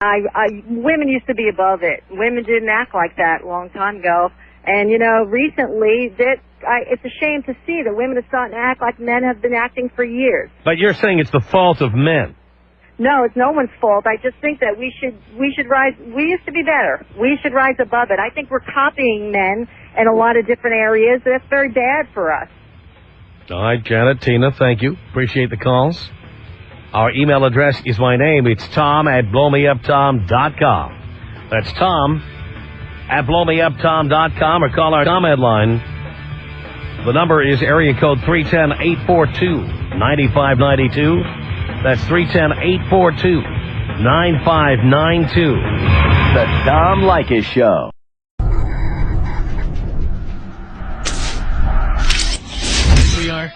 Women used to be above it. Women didn't act like that a long time ago. And, recently, it's a shame to see that women are starting to act like men have been acting for years. But you're saying it's the fault of men. No, it's no one's fault. I just think that we should rise. We used to be better. We should rise above it. I think we're copying men in a lot of different areas. That's very bad for us. All right, Janet, Tina, thank you. Appreciate the calls. Our email address is my name. It's tom@blowmeuptom.com. That's tom@blowmeuptom.com, or call our comment line. The number is area code 310-842-9592. That's 310-842-9592. The Tom Leykis Show. We are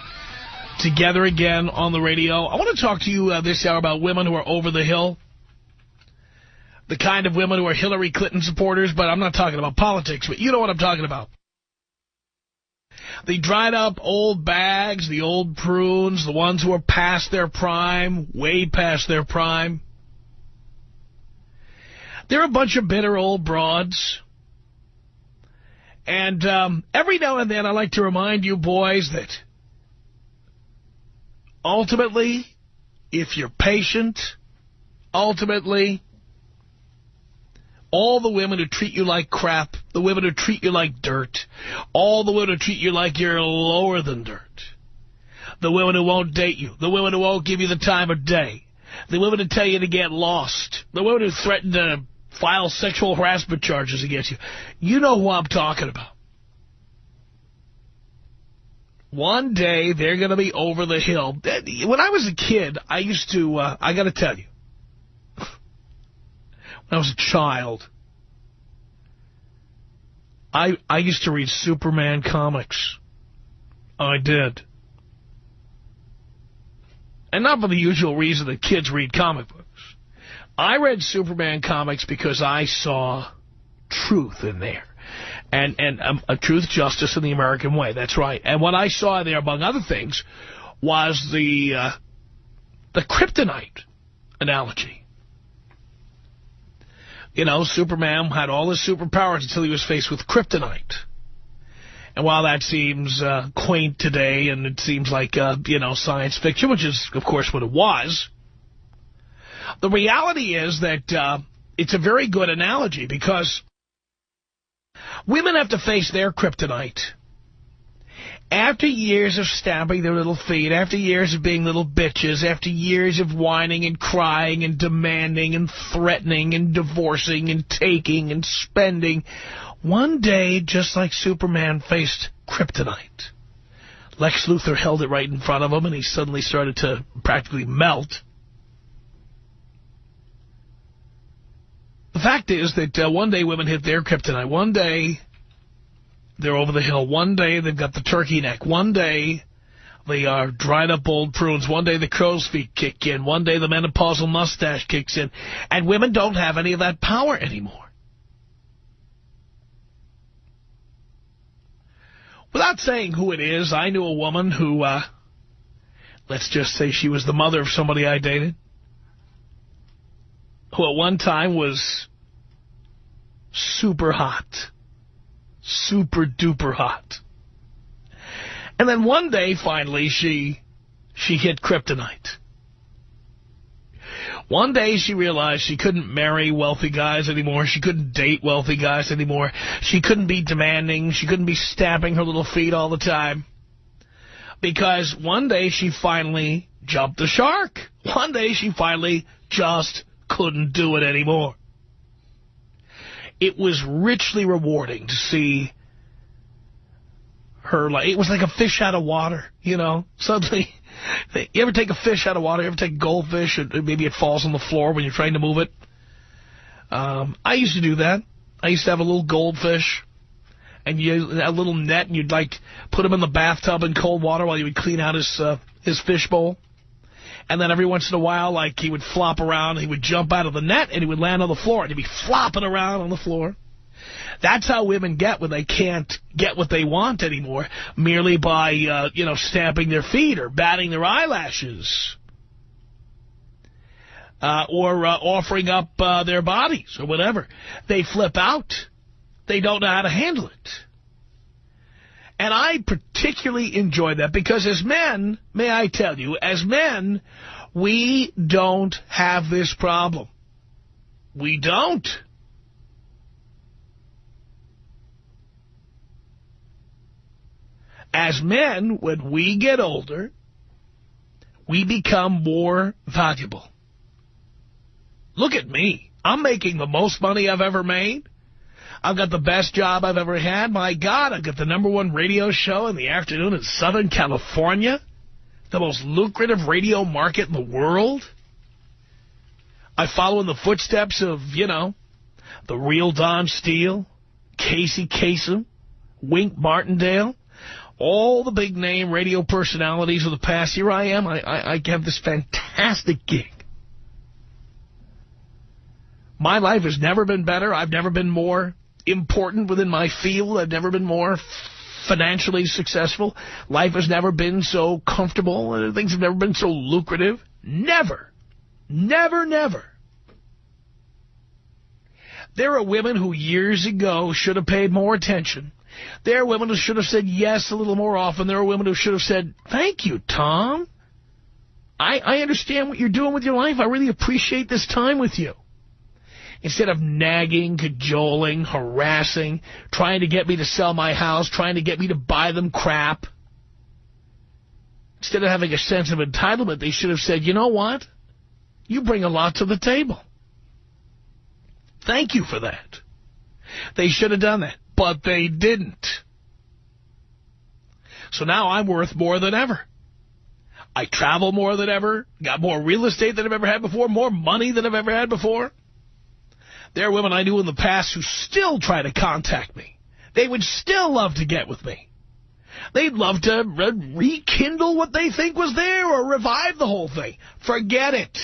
together again on the radio. I want to talk to you this hour about women who are over the hill. The kind of women who are Hillary Clinton supporters, but I'm not talking about politics, but you know what I'm talking about. The dried up old bags, the old prunes, the ones who are past their prime, way past their prime. They're a bunch of bitter old broads. And every now and then I like to remind you boys that ultimately, if you're patient, ultimately, all the women who treat you like crap, the women who treat you like dirt, all the women who treat you like you're lower than dirt, the women who won't date you, the women who won't give you the time of day, the women who tell you to get lost, the women who threaten to file sexual harassment charges against you, you know who I'm talking about. One day, they're going to be over the hill. When I was a kid, I used to, I got to tell you, when I was a child, I used to read Superman comics. I did. And not for the usual reason that kids read comic books. I read Superman comics because I saw truth in there. And a truth, justice, and the American way. That's right. And what I saw there, among other things, was the kryptonite analogy. You know, Superman had all his superpowers until he was faced with kryptonite. And while that seems quaint today, and it seems like, science fiction, which is, of course, what it was, the reality is that it's a very good analogy, because women have to face their kryptonite after years of stamping their little feet, after years of being little bitches, after years of whining and crying and demanding and threatening and divorcing and taking and spending. One day, just like Superman faced kryptonite, Lex Luthor held it right in front of him, and he suddenly started to practically melt. The fact is that one day women hit their kryptonite. One day they're over the hill. One day they've got the turkey neck. One day they are dried up old prunes. One day the crow's feet kick in. One day the menopausal mustache kicks in. And women don't have any of that power anymore. Without saying who it is, I knew a woman who, let's just say she was the mother of somebody I dated, who at one time was super hot. Super duper hot. And then one day, finally, she hit kryptonite. One day she realized she couldn't marry wealthy guys anymore. She couldn't date wealthy guys anymore. She couldn't be demanding. She couldn't be stamping her little feet all the time. Because one day she finally jumped the shark. One day she finally just couldn't do it anymore. It was richly rewarding to see her. It was like a fish out of water, you know. Suddenly, you ever take a fish out of water? You ever take a goldfish and maybe it falls on the floor when you're trying to move it? I used to do that. I used to have a little goldfish and a little net, and you'd like put him in the bathtub in cold water while you would clean out his fish bowl. And then every once in a while, like, he would flop around, he would jump out of the net, and he would land on the floor, and he'd be flopping around on the floor. That's how women get when they can't get what they want anymore, merely by, stamping their feet or batting their eyelashes. or offering up their bodies or whatever. They flip out. They don't know how to handle it. And I particularly enjoy that because as men, may I tell you, as men, we don't have this problem. We don't. As men, when we get older, we become more valuable. Look at me. I'm making the most money I've ever made. I've got the best job I've ever had. My God, I've got the #1 radio show in the afternoon in Southern California. The most lucrative radio market in the world. I follow in the footsteps of, you know, the real Don Steele, Casey Kasem, Wink Martindale, all the big-name radio personalities of the past. Here I am. I have this fantastic gig. My life has never been better. I've never been more important within my field. I've never been more financially successful. Life has never been so comfortable. Things have never been so lucrative. Never. Never, never. There are women who years ago should have paid more attention. There are women who should have said yes a little more often. There are women who should have said, thank you, Tom. I understand what you're doing with your life. I really appreciate this time with you. Instead of nagging, cajoling, harassing, trying to get me to sell my house, trying to get me to buy them crap. Instead of having a sense of entitlement, they should have said, you know what? You bring a lot to the table. Thank you for that. They should have done that, but they didn't. So now I'm worth more than ever. I travel more than ever, got more real estate than I've ever had before, more money than I've ever had before. There are women I knew in the past who still try to contact me. They would still love to get with me. They'd love to rekindle what they think was there or revive the whole thing. Forget it.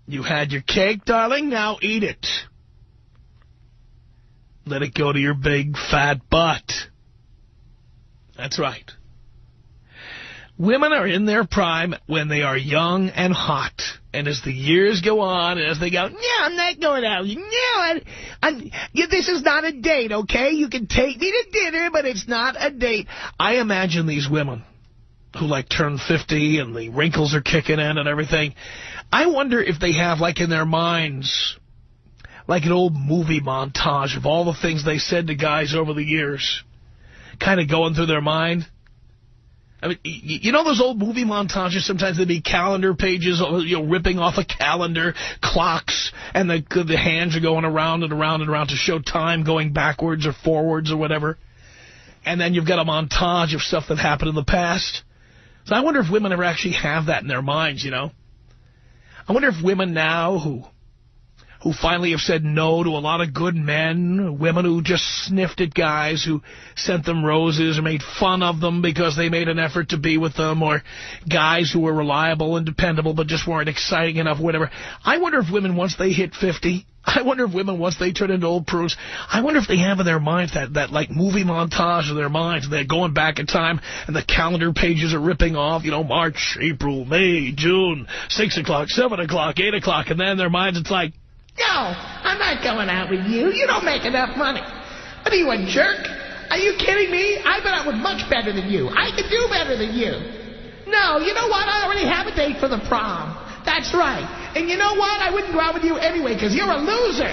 You had your cake, darling, now eat it. Let it go to your big, fat butt. That's right. Women are in their prime when they are young and hot. And as the years go on, and as they go, no, I'm not going out. No, this is not a date, okay? You can take me to dinner, but it's not a date. I imagine these women who, like, turn 50 and the wrinkles are kicking in and everything. I wonder if they have, like, in their minds, like an old movie montage of all the things they said to guys over the years, kind of going through their mind. I mean, you know those old movie montages? Sometimes there'd be calendar pages, you know, ripping off a calendar, clocks, and the hands are going around and around and around to show time going backwards or forwards or whatever. And then you've got a montage of stuff that happened in the past. So I wonder if women ever actually have that in their minds, you know? I wonder if women now who finally have said no to a lot of good men, women who just sniffed at guys who sent them roses or made fun of them because they made an effort to be with them, or guys who were reliable and dependable but just weren't exciting enough, whatever. I wonder if women, once they hit 50, I wonder if women, once they turn into old prunes, I wonder if they have in their minds that like movie montage of their minds. They're going back in time and the calendar pages are ripping off, you know, March, April, May, June, 6 o'clock, 7 o'clock, 8 o'clock, and then in their minds it's like, no, I'm not going out with you. You don't make enough money. What are you, a jerk? Are you kidding me? I've been out with much better than you. I can do better than you. No, you know what? I already have a date for the prom. That's right. And you know what? I wouldn't go out with you anyway because you're a loser.